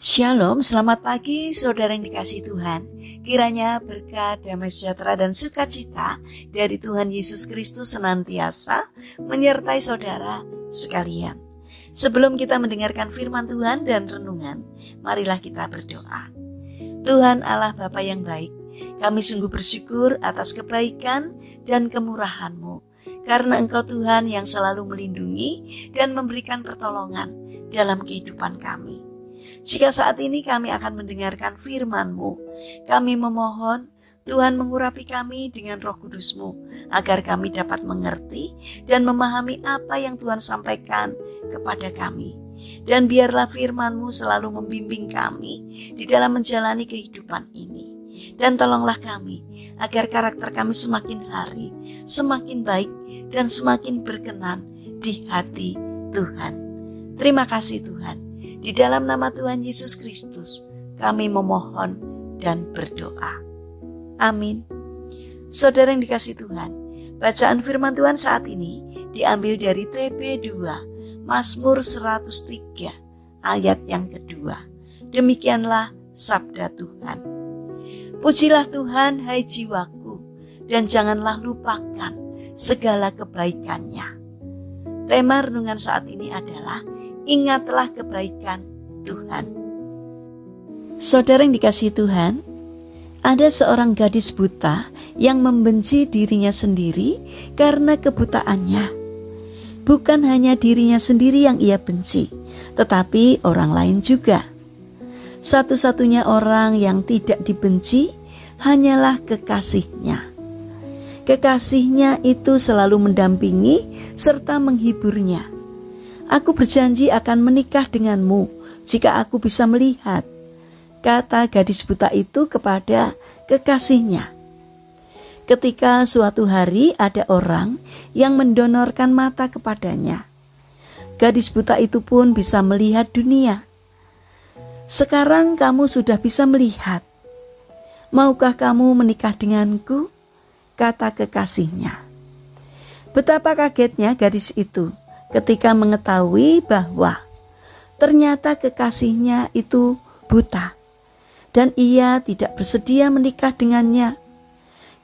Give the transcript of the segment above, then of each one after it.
Shalom, selamat pagi saudara yang dikasihi Tuhan. Kiranya berkat, damai sejahtera dan sukacita dari Tuhan Yesus Kristus senantiasa menyertai saudara sekalian. Sebelum kita mendengarkan firman Tuhan dan renungan, marilah kita berdoa. Tuhan Allah Bapa yang baik, kami sungguh bersyukur atas kebaikan dan kemurahan-Mu, karena Engkau Tuhan yang selalu melindungi dan memberikan pertolongan dalam kehidupan kami. Jika saat ini kami akan mendengarkan firman-Mu, kami memohon Tuhan mengurapi kami dengan Roh Kudus-Mu, agar kami dapat mengerti dan memahami apa yang Tuhan sampaikan kepada kami. Dan biarlah firman-Mu selalu membimbing kami di dalam menjalani kehidupan ini. Dan tolonglah kami agar karakter kami semakin hari, semakin baik dan semakin berkenan di hati Tuhan. Terima kasih Tuhan. Di dalam nama Tuhan Yesus Kristus, kami memohon dan berdoa. Amin. Saudara yang dikasihi Tuhan, bacaan firman Tuhan saat ini diambil dari TB2, Mazmur 103, ayat yang kedua. Demikianlah sabda Tuhan. Pujilah Tuhan, hai jiwaku, dan janganlah lupakan segala kebaikannya. Tema renungan saat ini adalah ingatlah kebaikan Tuhan. Saudara yang dikasihi Tuhan, ada seorang gadis buta yang membenci dirinya sendiri karena kebutaannya. Bukan hanya dirinya sendiri yang ia benci, tetapi orang lain juga. Satu-satunya orang yang tidak dibenci hanyalah kekasihnya. Kekasihnya itu selalu mendampingi serta menghiburnya. Aku berjanji akan menikah denganmu jika aku bisa melihat, kata gadis buta itu kepada kekasihnya. Ketika suatu hari ada orang yang mendonorkan mata kepadanya, gadis buta itu pun bisa melihat dunia. Sekarang kamu sudah bisa melihat. Maukah kamu menikah denganku? Kata kekasihnya. Betapa kagetnya gadis itu ketika mengetahui bahwa ternyata kekasihnya itu buta dan ia tidak bersedia menikah dengannya.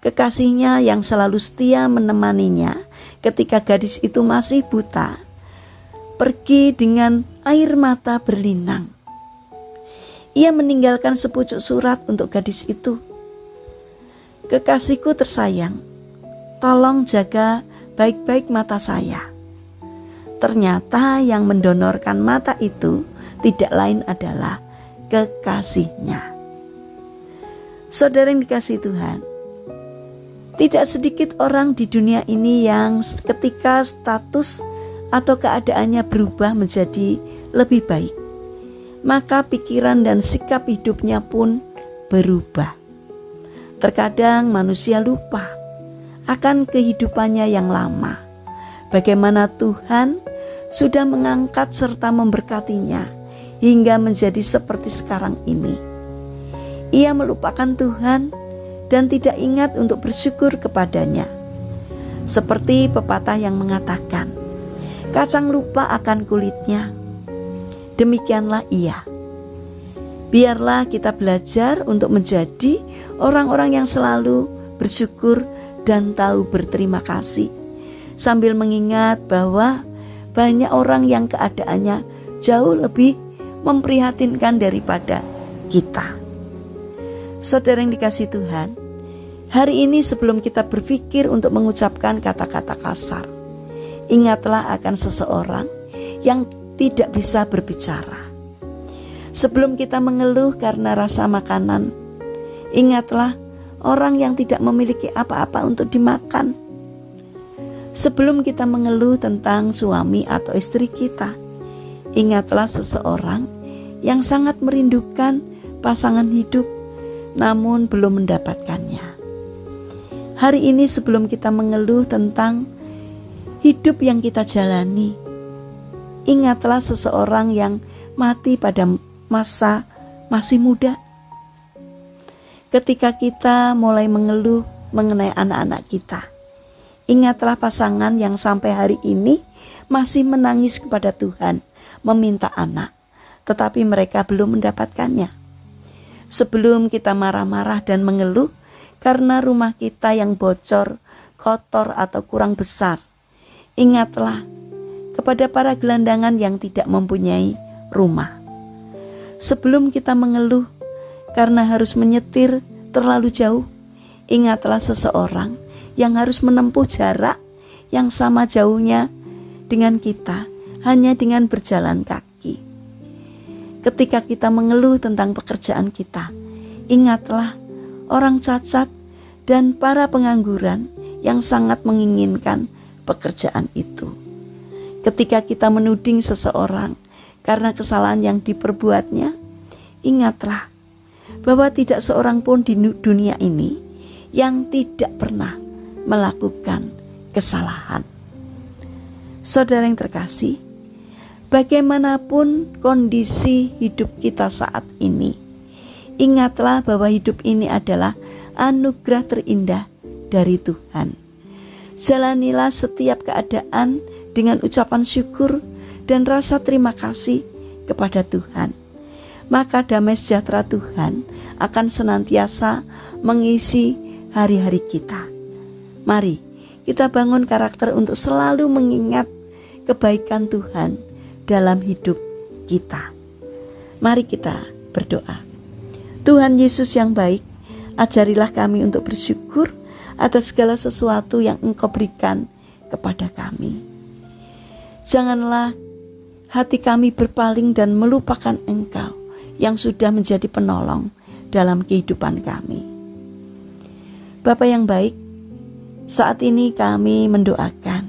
Kekasihnya yang selalu setia menemaninya ketika gadis itu masih buta, pergi dengan air mata berlinang. Ia meninggalkan sepucuk surat untuk gadis itu. Kekasihku tersayang, tolong jaga baik-baik mata saya. Ternyata yang mendonorkan mata itu tidak lain adalah kekasihnya. Saudara yang dikasihi Tuhan, tidak sedikit orang di dunia ini yang ketika status atau keadaannya berubah menjadi lebih baik, maka pikiran dan sikap hidupnya pun berubah. Terkadang manusia lupa akan kehidupannya yang lama, bagaimana Tuhan sudah mengangkat serta memberkatinya hingga menjadi seperti sekarang ini. Ia melupakan Tuhan dan tidak ingat untuk bersyukur kepadanya. Seperti pepatah yang mengatakan, kacang lupa akan kulitnya. Demikianlah ia. Biarlah kita belajar untuk menjadi orang-orang yang selalu bersyukur dan tahu berterima kasih, sambil mengingat bahwa banyak orang yang keadaannya jauh lebih memprihatinkan daripada kita. Saudara yang dikasihi Tuhan, hari ini sebelum kita berpikir untuk mengucapkan kata-kata kasar, ingatlah akan seseorang yang tidak bisa berbicara. Sebelum kita mengeluh karena rasa makanan, ingatlah orang yang tidak memiliki apa-apa untuk dimakan. Sebelum kita mengeluh tentang suami atau istri kita, ingatlah seseorang yang sangat merindukan pasangan hidup namun belum mendapatkannya. Hari ini sebelum kita mengeluh tentang hidup yang kita jalani, ingatlah seseorang yang mati pada masa masih muda. Ketika kita mulai mengeluh mengenai anak-anak kita, ingatlah pasangan yang sampai hari ini masih menangis kepada Tuhan, meminta anak. tetapi mereka belum mendapatkannya. Sebelum kita marah-marah dan mengeluh karena rumah kita yang bocor, kotor atau kurang besar, ingatlah kepada para gelandangan yang tidak mempunyai rumah. Sebelum kita mengeluh karena harus menyetir terlalu jauh, ingatlah seseorang yang harus menempuh jarak yang sama jauhnya dengan kita hanya dengan berjalan kaki. Ketika kita mengeluh tentang pekerjaan kita, ingatlah orang cacat dan para pengangguran yang sangat menginginkan pekerjaan itu. Ketika kita menuding seseorang karena kesalahan yang diperbuatnya, ingatlah bahwa tidak seorang pun di dunia ini yang tidak pernah melakukan kesalahan. Saudara yang terkasih, bagaimanapun kondisi hidup kita saat ini, ingatlah bahwa hidup ini adalah anugerah terindah dari Tuhan. Jalanilah setiap keadaan dengan ucapan syukur dan rasa terima kasih kepada Tuhan. Maka damai sejahtera Tuhan akan senantiasa mengisi hari-hari kita. Mari kita bangun karakter untuk selalu mengingat kebaikan Tuhan dalam hidup kita. Mari kita berdoa. Tuhan Yesus yang baik, ajarilah kami untuk bersyukur atas segala sesuatu yang Engkau berikan kepada kami. Janganlah hati kami berpaling dan melupakan Engkau yang sudah menjadi penolong dalam kehidupan kami. Bapa yang baik, saat ini kami mendoakan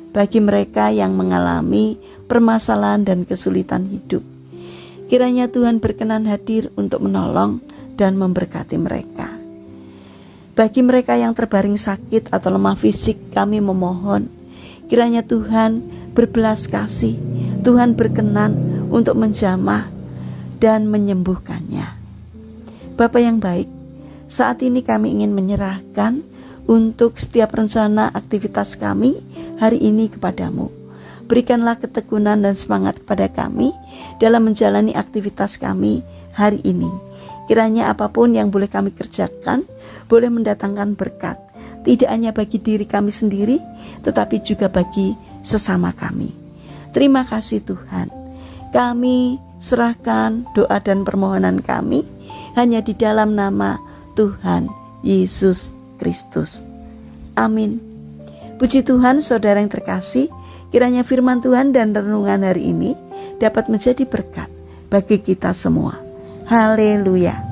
bagi mereka yang mengalami permasalahan dan kesulitan hidup. Kiranya Tuhan berkenan hadir untuk menolong dan memberkati mereka. Bagi mereka yang terbaring sakit atau lemah fisik, kami memohon kiranya Tuhan berbelas kasih, Tuhan berkenan untuk menjamah dan menyembuhkannya. Bapa yang baik, saat ini kami ingin menyerahkan untuk setiap rencana aktivitas kami hari ini kepadamu. Berikanlah ketekunan dan semangat kepada kami dalam menjalani aktivitas kami hari ini. Kiranya apapun yang boleh kami kerjakan boleh mendatangkan berkat, tidak hanya bagi diri kami sendiri, tetapi juga bagi sesama kami. Terima kasih Tuhan. Kami serahkan doa dan permohonan kami hanya di dalam nama Tuhan Yesus Kristus. Amin. Puji Tuhan, saudara yang terkasih, kiranya firman Tuhan dan renungan hari ini dapat menjadi berkat bagi kita semua. Haleluya.